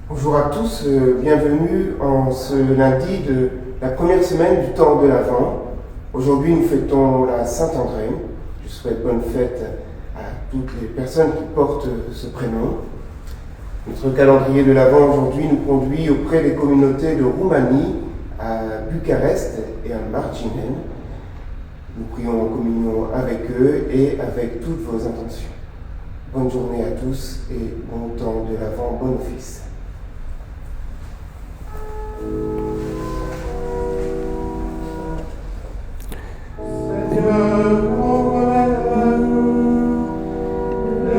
Bonjour à tous, bienvenue en ce lundi de la première semaine du temps de l'Avent. Aujourd'hui nous fêtons la Saint-André. Je souhaite bonne fête à toutes les personnes qui portent ce prénom. Notre calendrier de l'Avent aujourd'hui nous conduit auprès des communautés de Roumanie, à Bucarest et à Marginen. Nous prions en communion avec eux et avec toutes vos intentions. Bonne journée à tous et bon temps de l'Avent, bon office.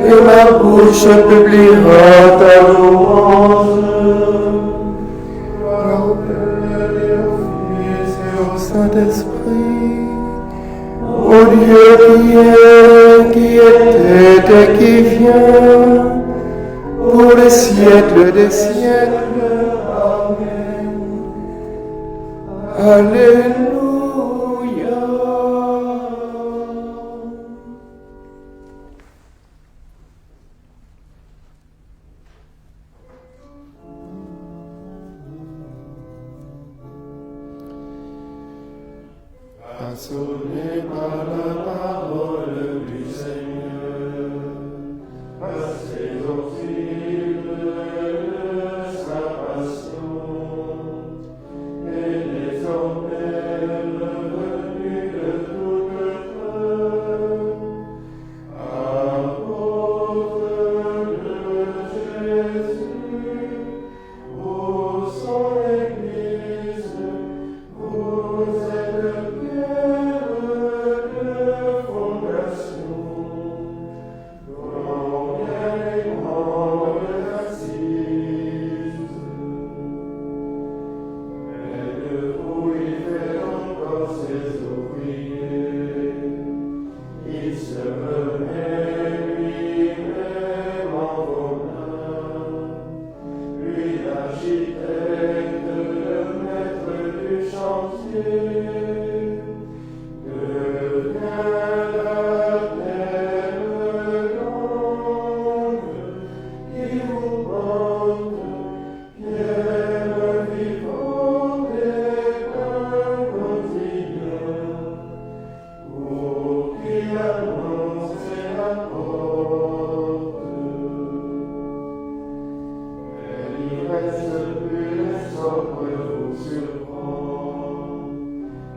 Et ma bouche publiera ta louange. Gloire au Père et au Fils et au Saint-Esprit, au Dieu qui était et qui vient, pour les siècles des siècles. Amen. Alléluia. Assommés par la parole du Seigneur, par ses horribles de sa passion, et désormais revenu de toute peur, apôtre de Jésus, ô son Église, vous êtes le pierre de fondation, combien les grandes assises. Mais de vous il fait encore ses ouvriers, il se remet lui-même en vos mains, lui l'architecte, le maître du chantier.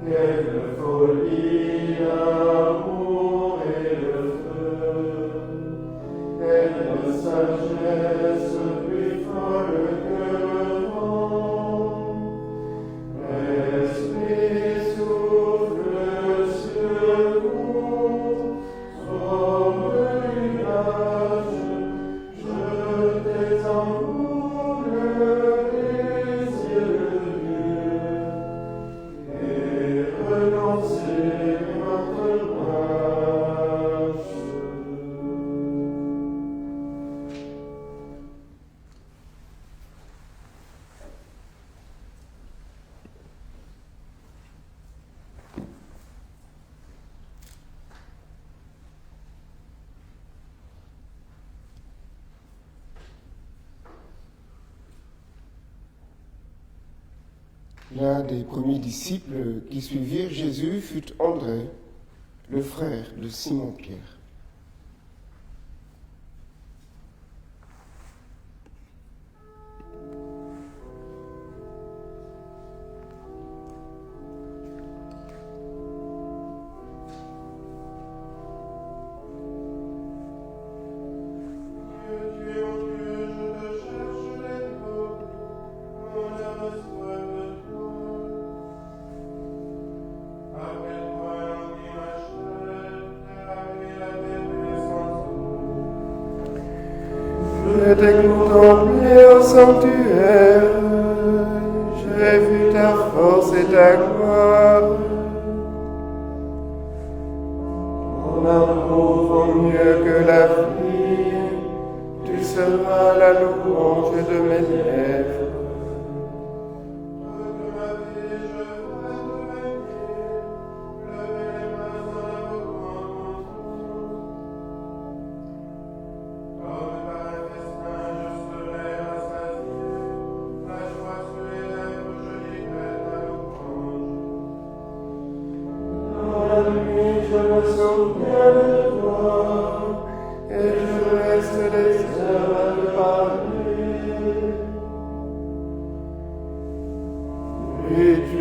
Quelle folie, l'amour et le feu, quelle sagesse plus folle que le vent. L'Esprit souffle sur vous, sauve l'image, jetez en vous le désir de Dieu. Et renoncez votre marche. L'un des premiers disciples qui suivirent Jésus fut André, le frère de Simon-Pierre. Je t'ai contemplé au sanctuaire, j'ai vu ta force et ta gloire. Ton amour vaut mieux que la vie, tu seras la louange de mes lèvres. Comme par un festin, je serai rassasié.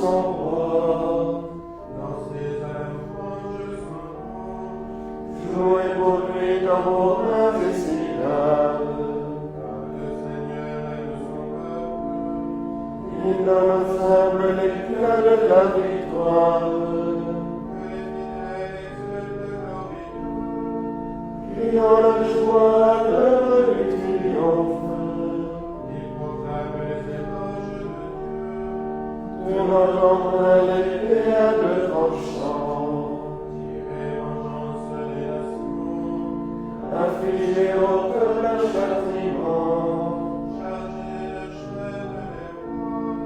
son roi. Dansez à la louange son nom, Jouez pour lui dans vos mains indécidables. car le Seigneur aime son peuple. Il donne aux humbles l'éclat de la victoire. Que les fidèles exultent glorieux. Qui dans la joie à l'heure du triomphe. Il proclame les éloges de Dieu. De notre l'épée à deux tranchants. Tirez vengeance des nations. Affligez au cœur un châtiment. Chargez le chemin de les rois.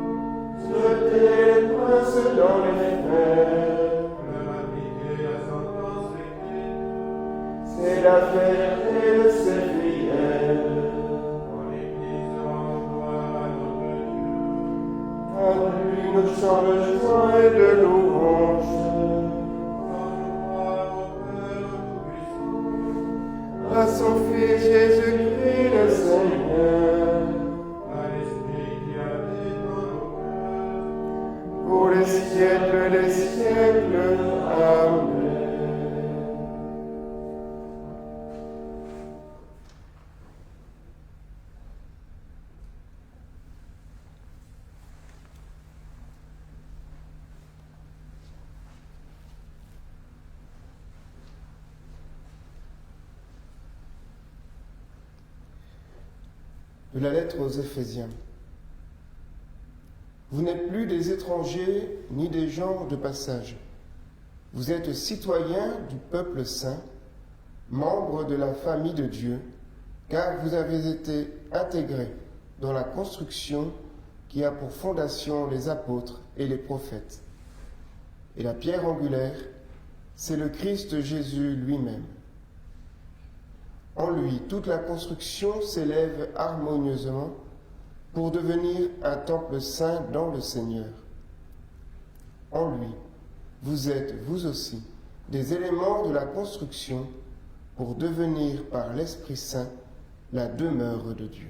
Jetez les princes dans les fers. Leur appliquez la sentence écrite. C'est la fierté de ses fidèles. Pour l'Église rend gloire à notre Dieu. À lui nous chants de joie et de louange. Quand nous croire au Père Tout-Puissant, À son Fils Jésus-Christ le Seigneur. à l'Esprit qui habite dans nos cœurs, Pour les siècles des siècles. Amen. De la lettre aux Éphésiens. Vous n'êtes plus des étrangers ni des gens de passage. Vous êtes citoyens du peuple saint, membres de la famille de Dieu, car vous avez été intégrés dans la construction qui a pour fondation les apôtres et les prophètes. Et la pierre angulaire, c'est le Christ Jésus lui-même. En lui, toute la construction s'élève harmonieusement pour devenir un temple saint dans le Seigneur. En lui, vous êtes, vous aussi, des éléments de la construction pour devenir par l'Esprit Saint la demeure de Dieu.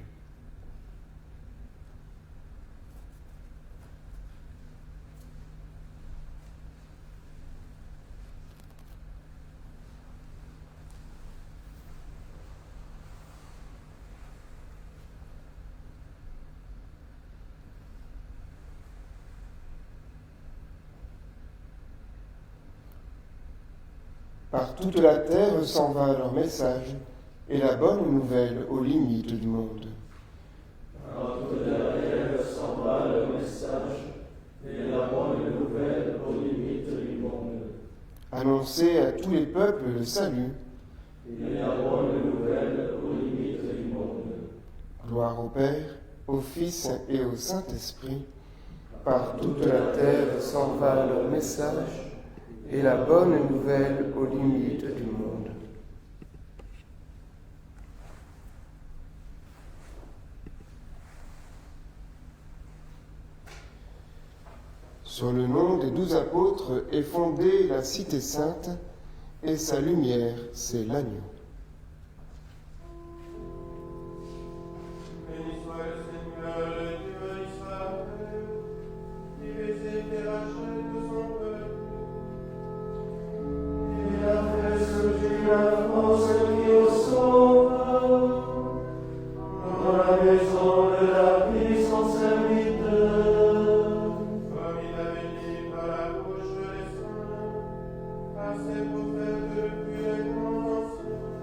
Par toute la terre s'en va leur message et la bonne nouvelle aux limites du monde. Par toute la terre s'en va le message et la bonne nouvelle aux limites du monde. Annoncez à tous les peuples le salut. Et la bonne nouvelle aux limites du monde. Gloire au Père, au Fils et au Saint-Esprit. Par toute la terre s'en va le message et la bonne nouvelle aux limites du monde. Sur le nom des 12 apôtres est fondée la cité sainte, et sa lumière, c'est l'agneau. béni soit le Seigneur, le Dieu d'Israël, qui les éclairages de son peuple. Il a fait surgir la France qui au sauveur, dans la maison de la vie son serviteur. Comme il avait dit par la bouche des saints, par ses prophètes depuis les commencements.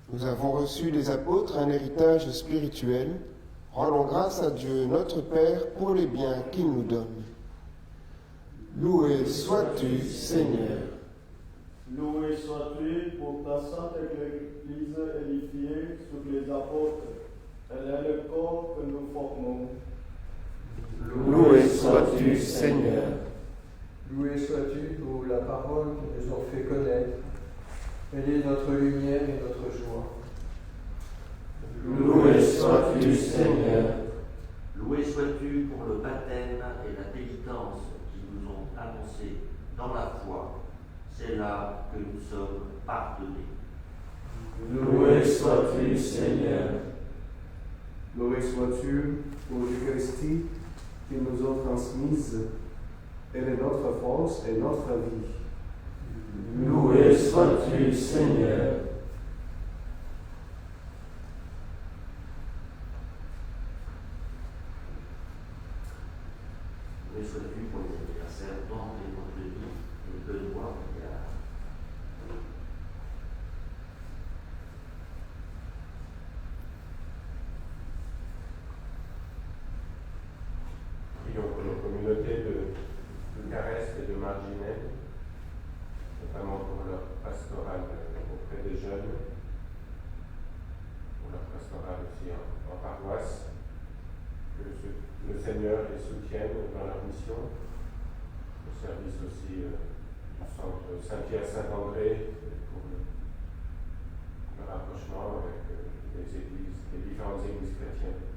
Nous avons reçu des apôtres un héritage spirituel. Rendons grâce à Dieu, notre Père, pour les biens qu'il nous donne. Loué sois-tu, Seigneur. Loué sois-tu pour ta sainte Église édifiée sur les apôtres. Elle est le corps que nous formons. Loué sois-tu, Seigneur. Loué sois-tu pour la parole qui nous ont fait connaître. Elle est notre lumière et notre joie. Loué sois-tu, Seigneur. Loué sois-tu pour le baptême et la pénitence qui nous ont annoncés dans la foi. C'est là que nous sommes pardonnés. Loué sois-tu, Seigneur. Loué sois-tu pour l'Eucharistie qu'ils nous ont transmise. Elle est notre force et notre vie. Loué sois-tu, Seigneur. Loué sois-tu pour les anniversaires d'André Monteny et Benoît Billard. Prions pour nos communautés de Caresse et de Marginelle, notamment pour leur pastoral auprès des jeunes, pour leur pastoral aussi en paroisse, que le Seigneur les soutienne dans leur mission, au service aussi du centre Saint-Pierre-Saint-André, pour le rapprochement avec les différentes églises chrétiennes.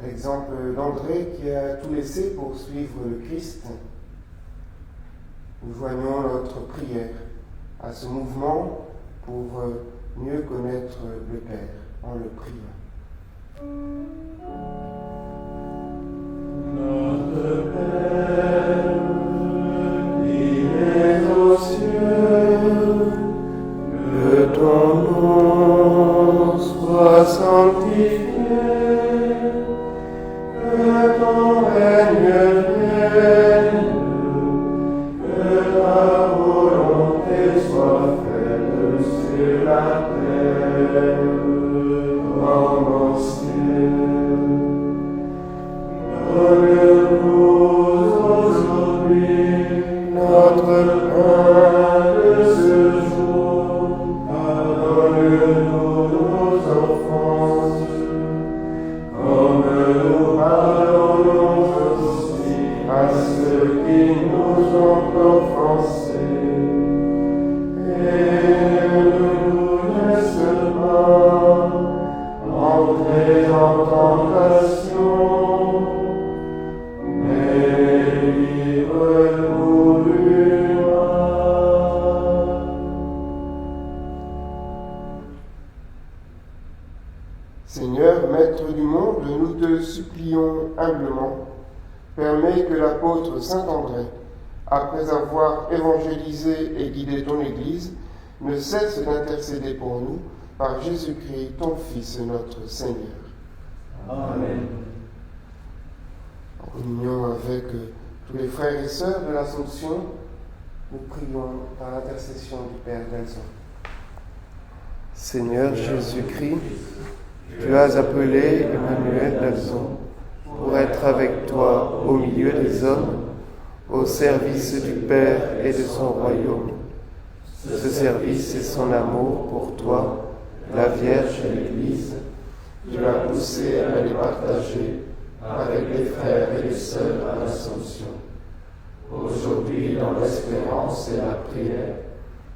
L'exemple d'André qui a tout laissé pour suivre le Christ. Nous joignons notre prière à ce mouvement pour mieux connaître le Père en le priant. Notre Père, qui es aux cieux, que ton nom soit sanctifié. Que ton règne vienne, que ta volonté soit faite sur la terre comme au ciel. Donne-nous aujourd'hui notre pain de ce jour. Pardonne-nous nos offenses, comme nous pardonnons aussi à ceux qui nous ont offensés. Et ne nous laisse pas entrer en tentation, mais livre-nous du mal. Seigneur, Maître du monde, nous te supplions humblement, permets que l'apôtre Saint André, après avoir évangélisé et guidé ton Église, ne cesse d'intercéder pour nous par Jésus-Christ, ton Fils, notre Seigneur. Amen. En communion avec tous les frères et sœurs de l'Assomption, nous prions par l'intercession du Père Nelson. Seigneur Jésus-Christ, tu as appelé Emmanuel Nelson pour être avec toi au milieu des hommes, au service du Père et de son royaume. ce service et son amour pour toi, la Vierge et l'Église, tu as poussé à les partager avec les frères et les sœurs à l'Assomption. Aujourd'hui, dans l'espérance et la prière,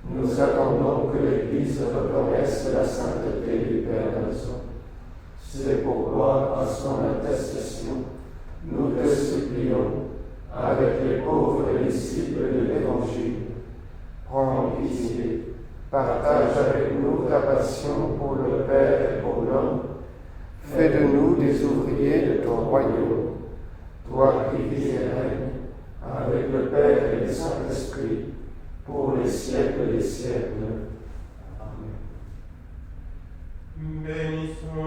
nous attendons que l'Église reconnaisse la sainteté du Père Nelson. C'est pourquoi, par son intercession, nous te supplions, avec les pauvres disciples de l'Évangile, prends pitié, partage avec nous ta passion pour le Père et pour l'homme, fais de nous des ouvriers de ton royaume, toi qui vis et règnes, avec le Père et le Saint-Esprit, pour les siècles des siècles. Amen. Bénissons